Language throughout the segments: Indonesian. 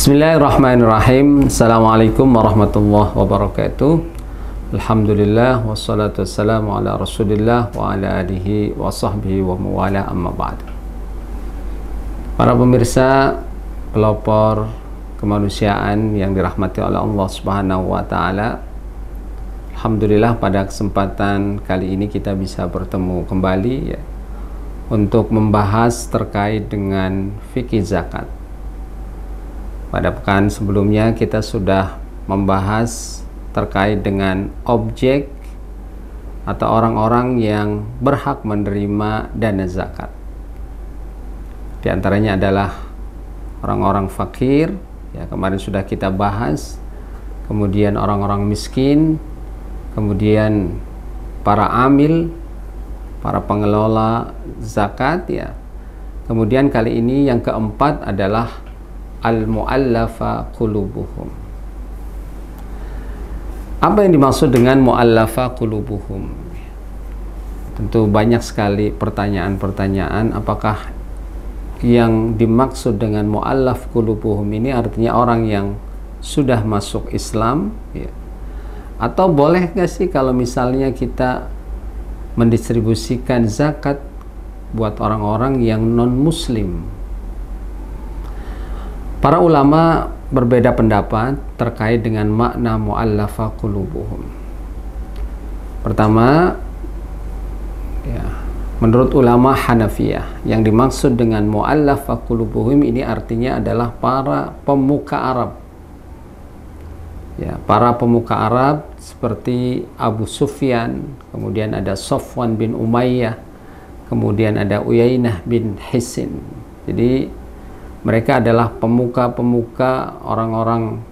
Bismillahirrahmanirrahim. Assalamualaikum warahmatullahi wabarakatuh. Alhamdulillah wassalatu wassalamu ala Rasulillah wa ala alihi wa sahbihi wa mawala, amma ba'd. Para pemirsa pelopor kemanusiaan yang dirahmati oleh Allah Subhanahu wa taala. Alhamdulillah pada kesempatan kali ini kita bisa bertemu kembali ya, untuk membahas terkait dengan fikih zakat. Pada pekan sebelumnya kita sudah membahas terkait dengan objek atau orang-orang yang berhak menerima dana zakat. Di antaranya adalah orang-orang fakir, ya kemarin sudah kita bahas, kemudian orang-orang miskin, kemudian para amil, para pengelola zakat ya. Kemudian kali ini yang keempat adalah al-mu'allafa qulubuhum. Apa yang dimaksud dengan mu'allafa qulubuhum? Tentu banyak sekali pertanyaan-pertanyaan. Apakah yang dimaksud dengan mu'allaf qulubuhum ini artinya orang yang sudah masuk Islam ya? Atau boleh nggak sih kalau misalnya kita mendistribusikan zakat buat orang-orang yang non-muslim? Para ulama berbeda pendapat terkait dengan makna mu'allafa qulubuhum. Pertama, ya, menurut ulama Hanafiyah, yang dimaksud dengan mu'allafa qulubuhum ini artinya adalah para pemuka Arab. Ya, para pemuka Arab seperti Abu Sufyan, kemudian ada Safwan bin Umayyah, kemudian ada Uyainah bin Hisn. Jadi mereka adalah pemuka-pemuka orang-orang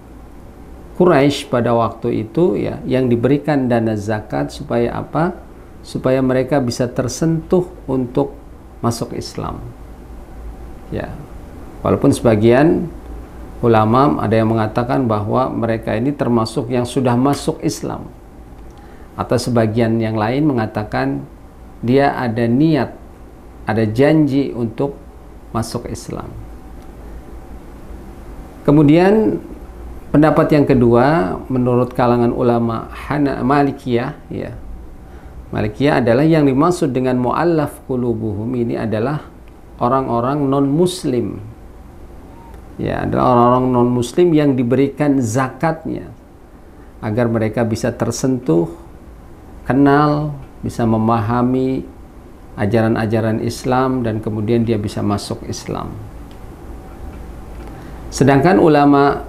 Quraisy pada waktu itu ya, yang diberikan dana zakat supaya apa? Supaya mereka bisa tersentuh untuk masuk Islam. Ya. Walaupun sebagian ulama ada yang mengatakan bahwa mereka ini termasuk yang sudah masuk Islam. Atau sebagian yang lain mengatakan dia ada niat, ada janji untuk masuk Islam. Kemudian pendapat yang kedua menurut kalangan ulama Malikiyah ya. Malikiyah adalah yang dimaksud dengan mu'allaf qulubuhum ini adalah orang-orang non-muslim. Ya, adalah orang-orang non-muslim yang diberikan zakatnya agar mereka bisa tersentuh, kenal, bisa memahami ajaran-ajaran Islam dan kemudian dia bisa masuk Islam. Sedangkan ulama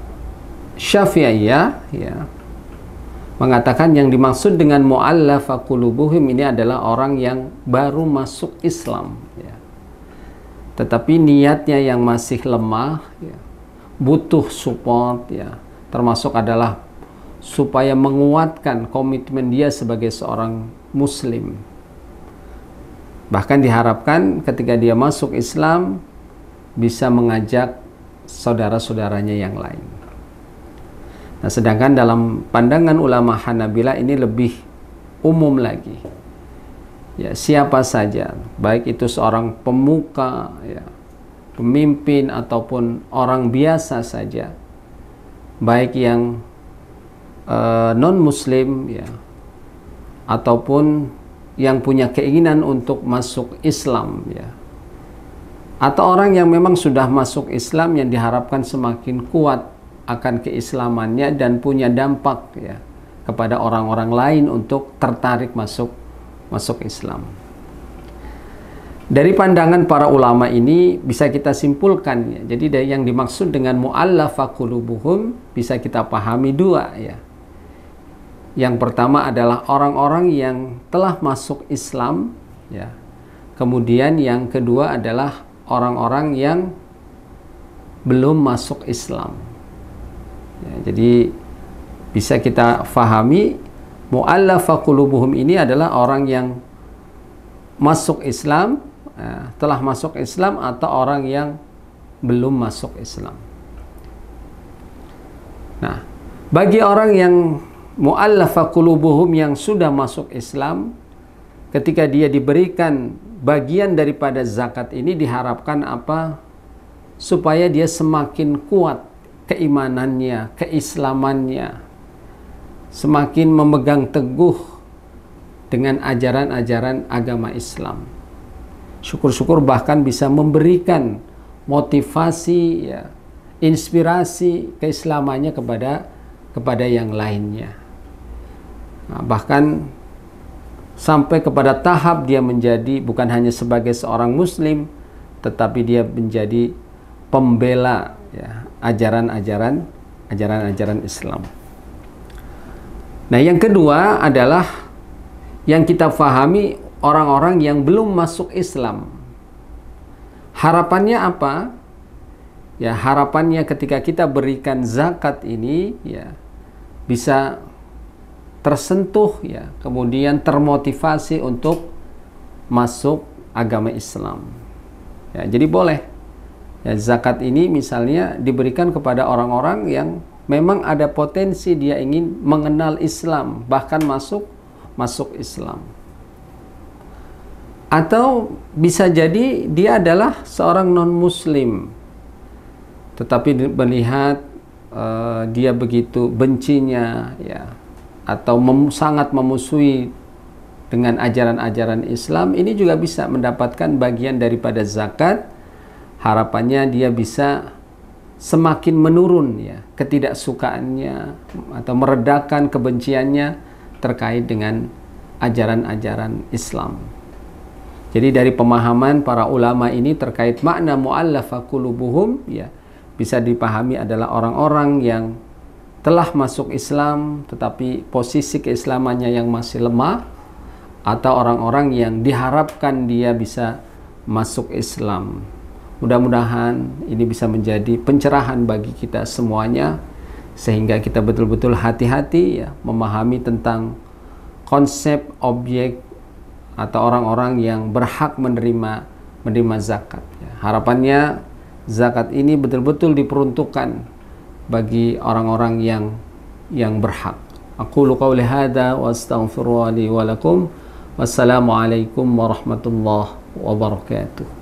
Syafi'iyah ya, mengatakan yang dimaksud dengan mu'allafa qulubuhum ini adalah orang yang baru masuk Islam ya. Tetapi niatnya yang masih lemah ya, butuh support ya, termasuk adalah supaya menguatkan komitmen dia sebagai seorang muslim. Bahkan diharapkan ketika dia masuk Islam bisa mengajak saudara-saudaranya yang lain. Nah, sedangkan dalam pandangan ulama Hanabilah ini lebih umum lagi. Ya, siapa saja, baik itu seorang pemuka, ya, pemimpin ataupun orang biasa saja, baik yang non-muslim ya, ataupun yang punya keinginan untuk masuk Islam ya, atau orang yang memang sudah masuk Islam yang diharapkan semakin kuat akan keislamannya dan punya dampak ya kepada orang-orang lain untuk tertarik masuk Islam. Dari pandangan para ulama ini bisa kita simpulkan ya. Jadi dari yang dimaksud dengan mu'allafa qulubuhum bisa kita pahami dua ya. Yang pertama adalah orang-orang yang telah masuk Islam ya. Kemudian yang kedua adalah orang-orang yang belum masuk Islam ya, jadi bisa kita fahami mu'allafa qulubuhum ini adalah orang yang masuk Islam ya, telah masuk Islam atau orang yang belum masuk Islam. Nah, bagi orang yang mu'allafa qulubuhum yang sudah masuk Islam, ketika dia diberikan bagian daripada zakat ini diharapkan apa? Supaya dia semakin kuat keimanannya, keislamannya, semakin memegang teguh dengan ajaran-ajaran agama Islam. Syukur-syukur bahkan bisa memberikan motivasi, ya, inspirasi keislamannya kepada yang lainnya. Nah, bahkan sampai kepada tahap dia menjadi bukan hanya sebagai seorang muslim, tetapi dia menjadi pembela, ya, ajaran-ajaran Islam. Nah, yang kedua adalah yang kita fahami orang-orang yang belum masuk Islam. Harapannya apa? Ya, harapannya ketika kita berikan zakat ini, ya, bisa tersentuh, ya, kemudian termotivasi untuk masuk agama Islam. Ya, jadi boleh, ya, zakat ini misalnya diberikan kepada orang-orang yang memang ada potensi dia ingin mengenal Islam, bahkan masuk Islam. Atau bisa jadi dia adalah seorang non-muslim, tetapi melihat dia begitu bencinya, ya, atau sangat memusuhi dengan ajaran-ajaran Islam, ini juga bisa mendapatkan bagian daripada zakat. Harapannya dia bisa semakin menurun, ya, ketidaksukaannya atau meredakan kebenciannya terkait dengan ajaran-ajaran Islam. Jadi dari pemahaman para ulama ini terkait makna mu'allafa qulubuhum, ya, bisa dipahami adalah orang-orang yang telah masuk Islam tetapi posisi keislamannya yang masih lemah, atau orang-orang yang diharapkan dia bisa masuk Islam. Mudah-mudahan ini bisa menjadi pencerahan bagi kita semuanya, sehingga kita betul-betul hati-hati, ya, memahami tentang konsep objek atau orang-orang yang berhak menerima zakat. Ya, harapannya zakat ini betul-betul diperuntukkan bagi orang-orang yang berhak. Aqulu qawli hadza wa astaghfirullahi wa lakum. Wassalamualaikum warahmatullahi wabarakatuh.